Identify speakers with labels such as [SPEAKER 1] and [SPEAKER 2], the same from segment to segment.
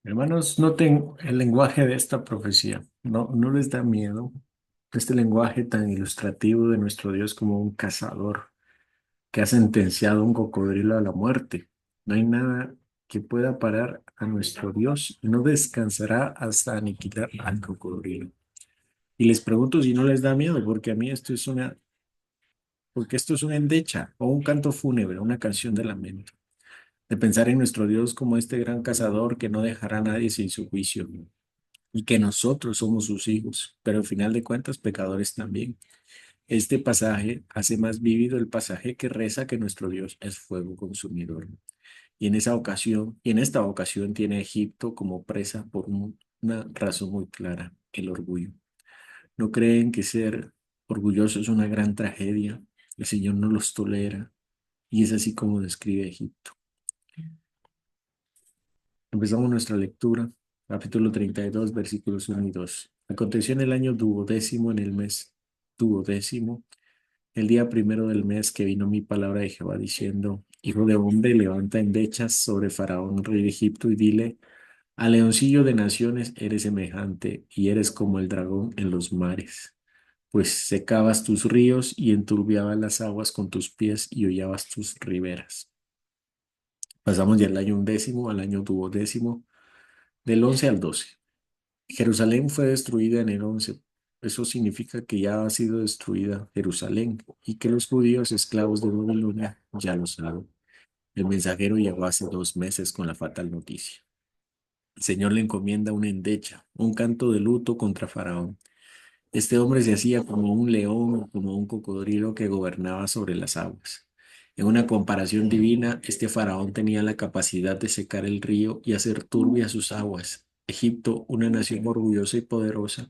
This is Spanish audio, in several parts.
[SPEAKER 1] Hermanos, noten el lenguaje de esta profecía. No les da miedo este lenguaje tan ilustrativo de nuestro Dios como un cazador que ha sentenciado a un cocodrilo a la muerte. No hay nada que pueda parar a nuestro Dios y no descansará hasta aniquilar al cocodrilo. Y les pregunto si no les da miedo, porque a mí porque esto es una endecha o un canto fúnebre, una canción de lamento, de pensar en nuestro Dios como este gran cazador que no dejará a nadie sin su juicio y que nosotros somos sus hijos, pero al final de cuentas pecadores también. Este pasaje hace más vívido el pasaje que reza que nuestro Dios es fuego consumidor. Y en esta ocasión tiene a Egipto como presa por una razón muy clara, el orgullo. ¿No creen que ser orgulloso es una gran tragedia? El Señor no los tolera y es así como describe Egipto. Empezamos nuestra lectura, capítulo 32, versículos 1 y 2. Aconteció en el año duodécimo, en el mes duodécimo, el día primero del mes, que vino mi palabra de Jehová diciendo: Hijo de hombre, levanta endechas sobre Faraón, rey de Egipto, y dile: al leoncillo de naciones eres semejante, y eres como el dragón en los mares. Pues secabas tus ríos y enturbiabas las aguas con tus pies y hollabas tus riberas. Pasamos del año undécimo al año duodécimo, del 11 al 12. Jerusalén fue destruida en el 11. Eso significa que ya ha sido destruida Jerusalén y que los judíos esclavos de Babilonia ya lo saben. El mensajero llegó hace 2 meses con la fatal noticia. El Señor le encomienda una endecha, un canto de luto contra Faraón. Este hombre se hacía como un león o como un cocodrilo que gobernaba sobre las aguas. En una comparación divina, este faraón tenía la capacidad de secar el río y hacer turbias sus aguas. Egipto, una nación orgullosa y poderosa,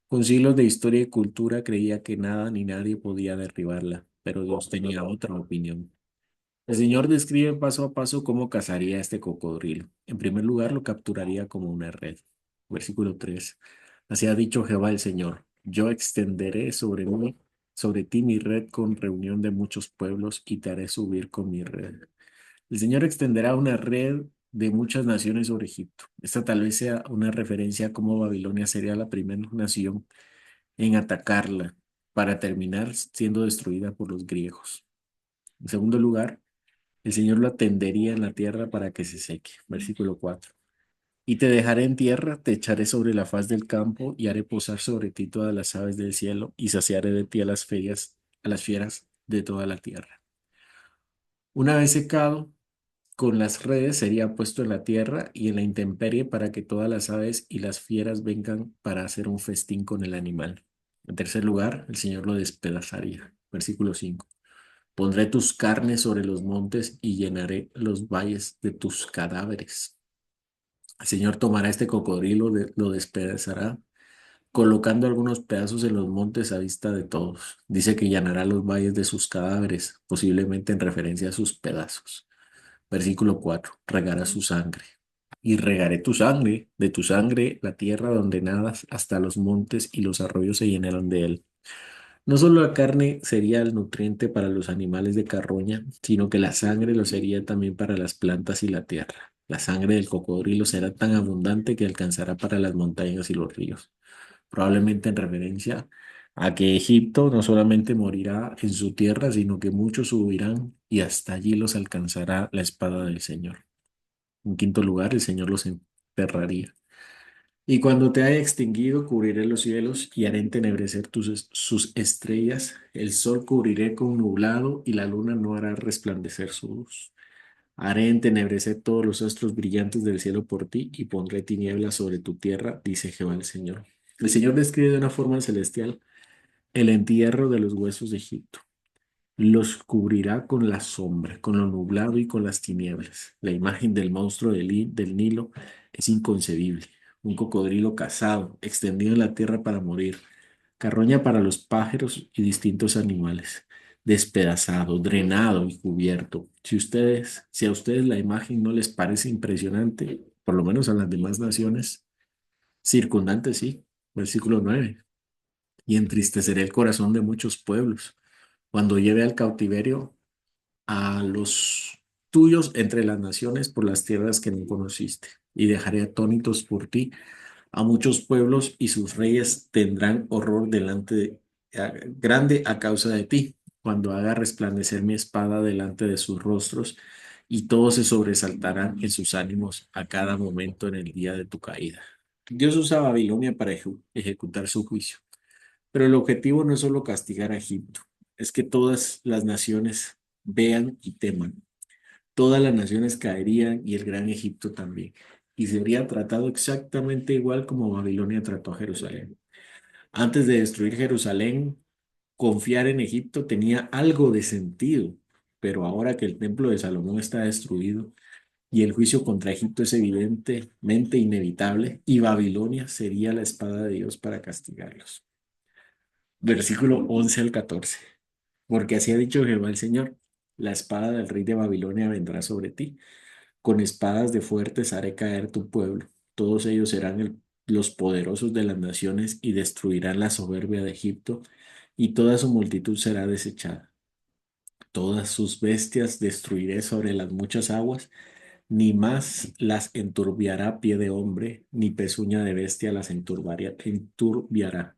[SPEAKER 1] con siglos de historia y cultura, creía que nada ni nadie podía derribarla, pero Dios tenía otra opinión. El Señor describe paso a paso cómo cazaría a este cocodrilo. En primer lugar, lo capturaría como una red. Versículo 3. Así ha dicho Jehová el Señor: yo extenderé sobre ti mi red con reunión de muchos pueblos y te haré subir con mi red. El Señor extenderá una red de muchas naciones sobre Egipto. Esta tal vez sea una referencia a cómo Babilonia sería la primera nación en atacarla para terminar siendo destruida por los griegos. En segundo lugar, el Señor lo atendería en la tierra para que se seque. Versículo 4. Y te dejaré en tierra, te echaré sobre la faz del campo y haré posar sobre ti todas las aves del cielo y saciaré de ti a las fieras de toda la tierra. Una vez secado, con las redes sería puesto en la tierra y en la intemperie para que todas las aves y las fieras vengan para hacer un festín con el animal. En tercer lugar, el Señor lo despedazaría. Versículo 5. Pondré tus carnes sobre los montes y llenaré los valles de tus cadáveres. El Señor tomará este cocodrilo, lo despedazará, colocando algunos pedazos en los montes a vista de todos. Dice que llenará los valles de sus cadáveres, posiblemente en referencia a sus pedazos. Versículo 4. Regará su sangre. Y regaré tu sangre, de tu sangre la tierra donde nadas, hasta los montes y los arroyos se llenarán de él. No solo la carne sería el nutriente para los animales de carroña, sino que la sangre lo sería también para las plantas y la tierra. La sangre del cocodrilo será tan abundante que alcanzará para las montañas y los ríos, probablemente en referencia a que Egipto no solamente morirá en su tierra, sino que muchos subirán y hasta allí los alcanzará la espada del Señor. En quinto lugar, el Señor los enterraría. Y cuando te haya extinguido, cubriré los cielos y haré entenebrecer sus estrellas. El sol cubriré con nublado y la luna no hará resplandecer su luz. Haré entenebrecer todos los astros brillantes del cielo por ti y pondré tinieblas sobre tu tierra, dice Jehová el Señor. El Señor describe de una forma celestial el entierro de los huesos de Egipto. Los cubrirá con la sombra, con lo nublado y con las tinieblas. La imagen del monstruo del Nilo es inconcebible. Un cocodrilo cazado, extendido en la tierra para morir, carroña para los pájaros y distintos animales, despedazado, drenado y cubierto. Si a ustedes la imagen no les parece impresionante, por lo menos a las demás naciones circundantes, sí. Versículo 9. Y entristeceré el corazón de muchos pueblos cuando lleve al cautiverio a los tuyos entre las naciones por las tierras que no conociste. y dejaré atónitos por ti a muchos pueblos y sus reyes tendrán horror grande a causa de ti, cuando haga resplandecer mi espada delante de sus rostros, y todos se sobresaltarán en sus ánimos a cada momento en el día de tu caída. Dios usa a Babilonia para ejecutar su juicio, pero el objetivo no es solo castigar a Egipto, es que todas las naciones vean y teman. Todas las naciones caerían y el gran Egipto también. Y sería tratado exactamente igual como Babilonia trató a Jerusalén. Antes de destruir Jerusalén, confiar en Egipto tenía algo de sentido, pero ahora que el templo de Salomón está destruido y el juicio contra Egipto es evidentemente inevitable, y Babilonia sería la espada de Dios para castigarlos. Versículo 11 al 14. Porque así ha dicho Jehová el Señor, la espada del rey de Babilonia vendrá sobre ti. Con espadas de fuertes haré caer tu pueblo. Todos ellos serán los poderosos de las naciones y destruirán la soberbia de Egipto, y toda su multitud será desechada. Todas sus bestias destruiré sobre las muchas aguas, ni más las enturbiará pie de hombre, ni pezuña de bestia las enturbiará.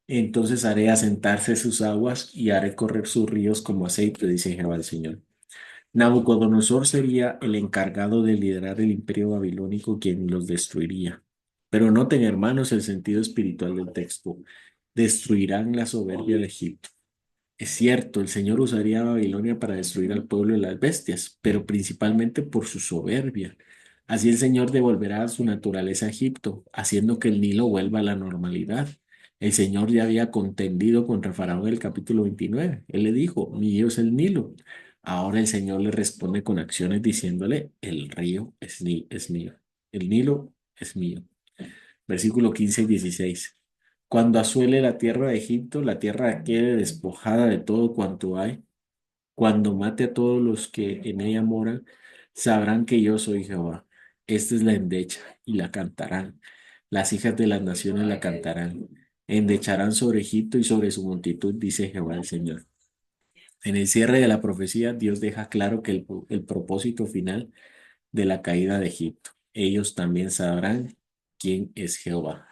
[SPEAKER 1] Entonces haré asentarse sus aguas y haré correr sus ríos como aceite, dice Jehová el Señor. Nabucodonosor sería el encargado de liderar el imperio babilónico quien los destruiría. Pero noten, hermanos, el sentido espiritual del texto. Destruirán la soberbia de Egipto. Es cierto, el Señor usaría a Babilonia para destruir al pueblo de las bestias, pero principalmente por su soberbia. Así el Señor devolverá su naturaleza a Egipto, haciendo que el Nilo vuelva a la normalidad. El Señor ya había contendido contra Faraón en el capítulo 29. Él le dijo, mi Dios es el Nilo. Ahora el Señor le responde con acciones diciéndole, el río es mío, el Nilo es mío. Versículo 15 y 16. Cuando asuele la tierra de Egipto, la tierra quede despojada de todo cuanto hay. Cuando mate a todos los que en ella moran, sabrán que yo soy Jehová. Esta es la endecha y la cantarán. Las hijas de las naciones la cantarán. Endecharán sobre Egipto y sobre su multitud, dice Jehová el Señor. En el cierre de la profecía, Dios deja claro que el propósito final de la caída de Egipto. Ellos también sabrán quién es Jehová.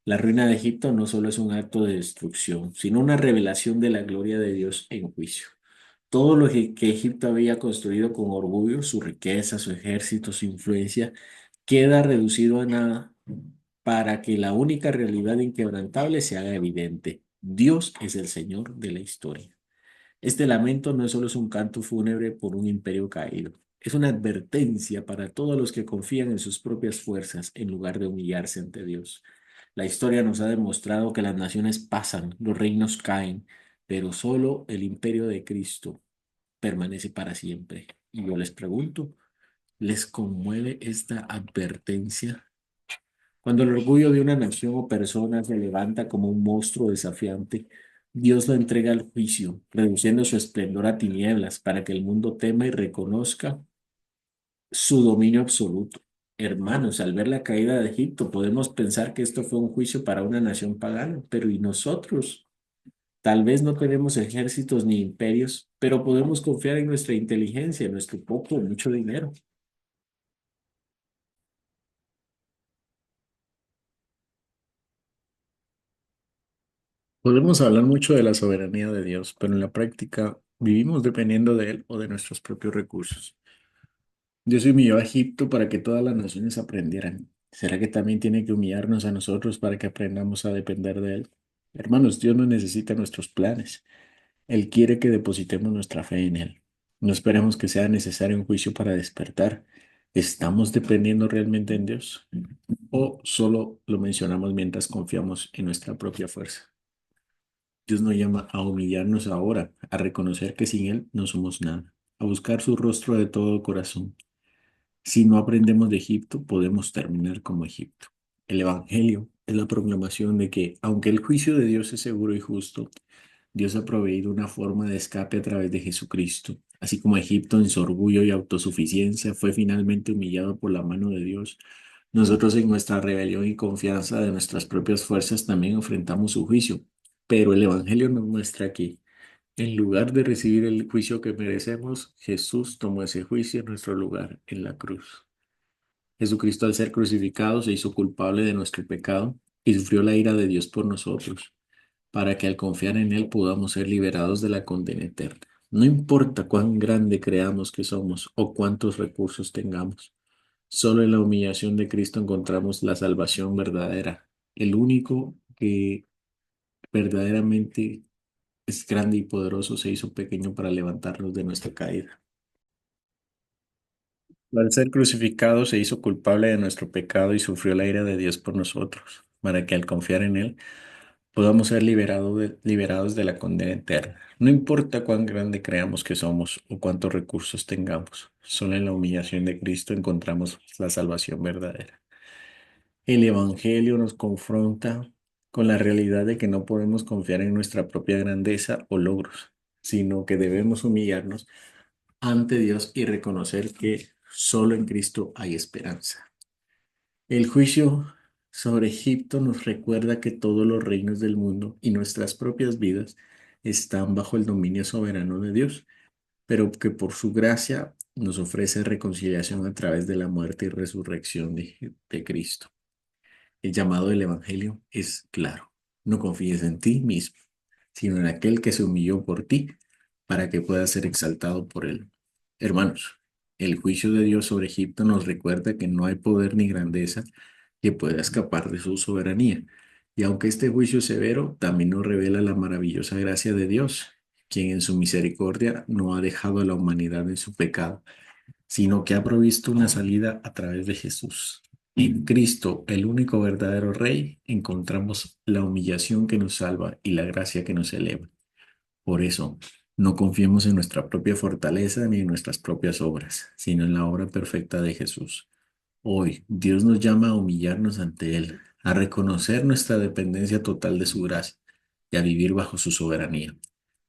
[SPEAKER 1] La ruina de Egipto no solo es un acto de destrucción, sino una revelación de la gloria de Dios en juicio. Todo lo que Egipto había construido con orgullo, su riqueza, su ejército, su influencia, queda reducido a nada para que la única realidad inquebrantable se haga evidente. Dios es el Señor de la historia. Este lamento no solo es un canto fúnebre por un imperio caído, es una advertencia para todos los que confían en sus propias fuerzas en lugar de humillarse ante Dios. La historia nos ha demostrado que las naciones pasan, los reinos caen, pero solo el imperio de Cristo permanece para siempre. Y yo les pregunto, ¿les conmueve esta advertencia? Cuando el orgullo de una nación o persona se levanta como un monstruo desafiante, Dios lo entrega al juicio, reduciendo su esplendor a tinieblas para que el mundo tema y reconozca su dominio absoluto. Hermanos, al ver la caída de Egipto, podemos pensar que esto fue un juicio para una nación pagana, pero ¿y nosotros? Tal vez no tenemos ejércitos ni imperios, pero podemos confiar en nuestra inteligencia, en nuestro poco o mucho dinero. Podemos hablar mucho de la soberanía de Dios, pero en la práctica vivimos dependiendo de Él o de nuestros propios recursos. Dios humilló a Egipto para que todas las naciones aprendieran. ¿Será que también tiene que humillarnos a nosotros para que aprendamos a depender de Él? Hermanos, Dios no necesita nuestros planes. Él quiere que depositemos nuestra fe en Él. No esperemos que sea necesario un juicio para despertar. ¿Estamos dependiendo realmente en Dios? ¿O solo lo mencionamos mientras confiamos en nuestra propia fuerza? Dios nos llama a humillarnos ahora, a reconocer que sin Él no somos nada, a buscar su rostro de todo corazón. Si no aprendemos de Egipto, podemos terminar como Egipto. El Evangelio es la proclamación de que, aunque el juicio de Dios es seguro y justo, Dios ha proveído una forma de escape a través de Jesucristo. Así como Egipto en su orgullo y autosuficiencia fue finalmente humillado por la mano de Dios, nosotros en nuestra rebelión y confianza de nuestras propias fuerzas también enfrentamos su juicio. Pero el Evangelio nos muestra que, en lugar de recibir el juicio que merecemos, Jesús tomó ese juicio en nuestro lugar en la cruz. Jesucristo al ser crucificado se hizo culpable de nuestro pecado y sufrió la ira de Dios por nosotros, para que al confiar en Él podamos ser liberados de la condena eterna. No importa cuán grande creamos que somos o cuántos recursos tengamos, solo en la humillación de Cristo encontramos la salvación verdadera. El único que verdaderamente es grande y poderoso se hizo pequeño para levantarnos de nuestra caída. Al ser crucificado se hizo culpable de nuestro pecado y sufrió la ira de Dios por nosotros, para que al confiar en Él podamos ser liberados de la condena eterna. No importa cuán grande creamos que somos o cuántos recursos tengamos, solo en la humillación de Cristo encontramos la salvación verdadera. El Evangelio nos confronta con la realidad de que no podemos confiar en nuestra propia grandeza o logros, sino que debemos humillarnos ante Dios y reconocer que solo en Cristo hay esperanza. El juicio sobre Egipto nos recuerda que todos los reinos del mundo y nuestras propias vidas están bajo el dominio soberano de Dios, pero que por su gracia nos ofrece reconciliación a través de la muerte y resurrección de Cristo. El llamado del Evangelio es claro. No confíes en ti mismo, sino en aquel que se humilló por ti para que puedas ser exaltado por él. Hermanos, el juicio de Dios sobre Egipto nos recuerda que no hay poder ni grandeza que pueda escapar de su soberanía. Y aunque este juicio es severo, también nos revela la maravillosa gracia de Dios, quien en su misericordia no ha dejado a la humanidad en su pecado, sino que ha provisto una salida a través de Jesús. En Cristo, el único verdadero Rey, encontramos la humillación que nos salva y la gracia que nos eleva. Por eso, no confiemos en nuestra propia fortaleza ni en nuestras propias obras, sino en la obra perfecta de Jesús. Hoy, Dios nos llama a humillarnos ante Él, a reconocer nuestra dependencia total de su gracia y a vivir bajo su soberanía.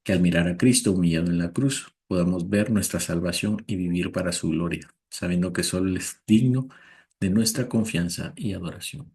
[SPEAKER 1] Que al mirar a Cristo humillado en la cruz, podamos ver nuestra salvación y vivir para su gloria, sabiendo que solo Él es digno de nuestra confianza y adoración.